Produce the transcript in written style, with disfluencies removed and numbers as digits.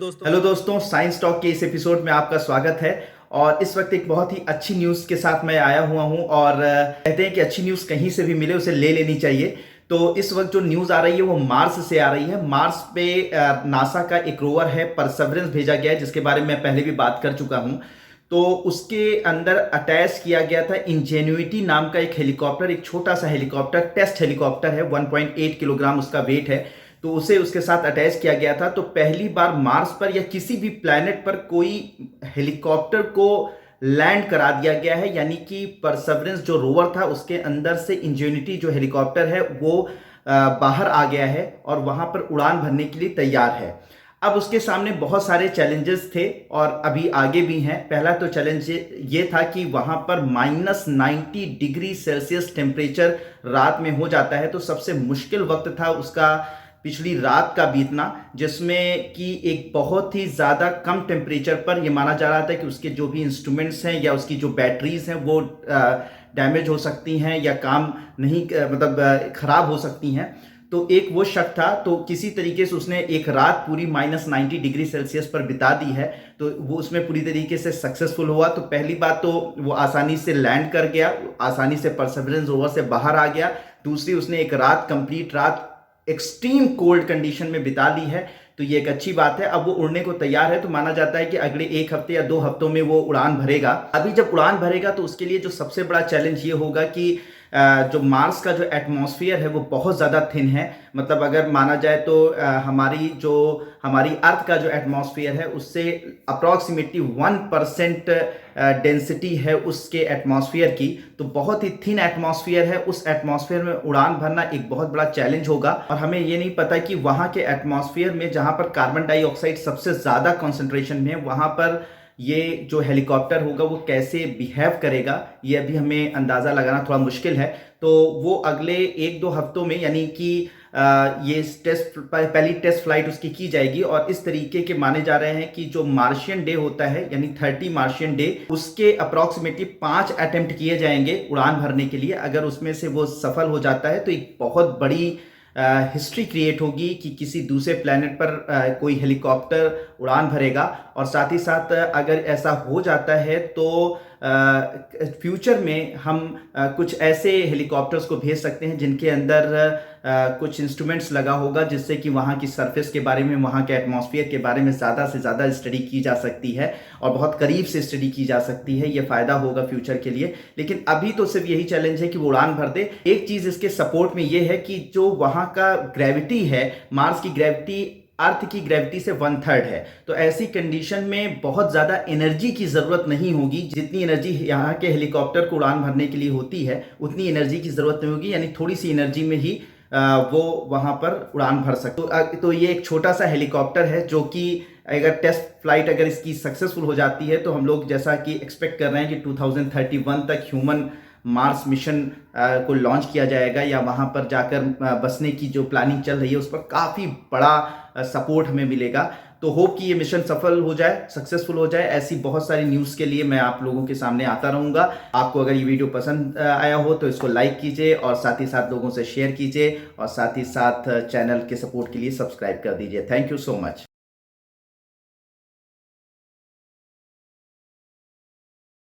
Hello दोस्तों, science talk के इस एपिसोड में आपका स्वागत है। और इस वक्त एक बहुत ही अच्छी न्यूज़ के साथ मैं आया हुआ हूं और कहते हैं कि अच्छी न्यूज़ कहीं से भी मिले उसे ले लेनी चाहिए। तो इस वक्त जो न्यूज़ आ रही है वो मार्स से आ रही है। मार्स पे नासा का एक रोवर है परसेवरेंस भेजा गया है, जिसके बारे में मैं पहले भी बात कर चुका हूं। तो उसके अंदर अटैच किया गया था इंजेन्युइटी नाम का एक हेलीकॉप्टर, एक छोटा सा हेलीकॉप्टर, टेस्ट हेलीकॉप्टर है। 1.8 किलोग्राम उसका वेट है। तो उसे उसके साथ अटैच किया गया था। तो पहली बार मार्स पर या किसी भी प्लैनेट पर कोई हेलीकॉप्टर को लैंड करा दिया गया है, यानी कि परसेवरेंस जो रोवर था उसके अंदर से इंजेन्युइटी जो हेलीकॉप्टर है वो बाहर आ गया है और वहां पर उड़ान भरने के लिए तैयार है। अब उसके सामने बहुत सारे चैलेंजेस थे और अभी आगे भी हैं। पहला तो चैलेंज ये था कि वहां पर -90 डिग्री सेल्सियस टेम्परेचर रात में हो जाता है। तो सबसे मुश्किल वक्त था उसका पिछली रात का बीतना, जिसमें कि एक बहुत ही ज़्यादा कम टेम्परेचर पर यह माना जा रहा था कि उसके जो भी इंस्ट्रूमेंट्स हैं या उसकी जो बैटरीज हैं वो डैमेज हो सकती हैं या काम नहीं मतलब ख़राब हो सकती हैं। तो एक वो शक था। तो किसी तरीके से उसने एक रात पूरी -90 डिग्री सेल्सियस पर बिता दी है। तो वो उसमें पूरी तरीके से सक्सेसफुल हुआ। तो पहली बात तो वो आसानी से लैंड कर गया, आसानी से परसेवरेंस रोवर से बाहर आ गया। दूसरी, उसने एक रात, कंप्लीट रात एक्सट्रीम कोल्ड कंडीशन में बिता ली है। तो ये एक अच्छी बात है। अब वो उड़ने को तैयार है। तो माना जाता है कि अगले 1 हफ्ते या 2 हफ्तों में वो उड़ान भरेगा। अभी जब उड़ान भरेगा तो उसके लिए जो सबसे बड़ा चैलेंज ये होगा कि जो मार्स का जो एटमॉस्फेयर है वो बहुत ज़्यादा थिन है। मतलब अगर माना जाए तो हमारी अर्थ का जो एटमॉस्फेयर है उससे अप्रॉक्सीमेटली 1% डेंसिटी है उसके एटमॉस्फेयर की। तो बहुत ही थिन एटमॉस्फेयर है। उस एटमॉस्फेयर में उड़ान भरना एक बहुत बड़ा चैलेंज होगा। और हमें ये नहीं पता कि वहाँ के एटमॉस्फेयर में जहाँ पर कार्बन डाइऑक्साइड सबसे ज़्यादा कॉन्सेंट्रेशन में है वहाँ पर ये जो हेलीकॉप्टर होगा वो कैसे बिहेव करेगा, ये अभी हमें अंदाज़ा लगाना थोड़ा मुश्किल है। तो वो अगले 1-2 हफ्तों में, यानी कि ये पहली टेस्ट फ्लाइट उसकी की जाएगी। और इस तरीके के माने जा रहे हैं कि जो मार्शियन डे होता है, यानी 30 मार्शियन डे, उसके अप्रॉक्सीमेटली 5 अटेम्प्ट किए जाएंगे उड़ान भरने के लिए। अगर उसमें से वो सफल हो जाता है तो एक बहुत बड़ी हिस्ट्री क्रिएट होगी कि किसी दूसरे प्लेनेट पर कोई हेलीकॉप्टर उड़ान भरेगा। और साथ ही साथ अगर ऐसा हो जाता है तो फ्यूचर में हम कुछ ऐसे हेलीकॉप्टर्स को भेज सकते हैं जिनके अंदर कुछ इंस्ट्रूमेंट्स लगा होगा, जिससे कि वहाँ की सरफेस के बारे में, वहाँ के एटमॉस्फेयर के बारे में ज़्यादा से ज़्यादा स्टडी की जा सकती है और बहुत करीब से स्टडी की जा सकती है। ये फ़ायदा होगा फ्यूचर के लिए। लेकिन अभी तो सिर्फ यही चैलेंज है कि वो उड़ान भर दे। एक चीज़ इसके सपोर्ट में ये है कि जो वहाँ का ग्रेविटी है, मार्स की ग्रेविटी अर्थ की ग्रेविटी से 1/3 है। तो ऐसी कंडीशन में बहुत ज़्यादा एनर्जी की ज़रूरत नहीं होगी। जितनी एनर्जी यहाँ के हेलीकॉप्टर को उड़ान भरने के लिए होती है उतनी एनर्जी की ज़रूरत नहीं होगी, यानी थोड़ी सी एनर्जी में ही वो वहाँ पर उड़ान भर सकते। तो ये एक छोटा सा हेलीकॉप्टर है जो कि अगर टेस्ट फ्लाइट अगर इसकी सक्सेसफुल हो जाती है तो हम लोग जैसा कि एक्सपेक्ट कर रहे हैं कि 2031 तक ह्यूमन मार्स मिशन को लॉन्च किया जाएगा, या वहाँ पर जाकर बसने की जो प्लानिंग चल रही है उस पर काफ़ी बड़ा सपोर्ट हमें मिलेगा। तो होप कि ये मिशन सफल हो जाए, सक्सेसफुल हो जाए। ऐसी बहुत सारी न्यूज़ के लिए मैं आप लोगों के सामने आता रहूँगा। आपको अगर ये वीडियो पसंद आया हो तो इसको लाइक कीजिए और साथ ही साथ लोगों से शेयर कीजिए और साथ ही साथ चैनल के सपोर्ट के लिए सब्सक्राइब कर दीजिए। Thank you so much.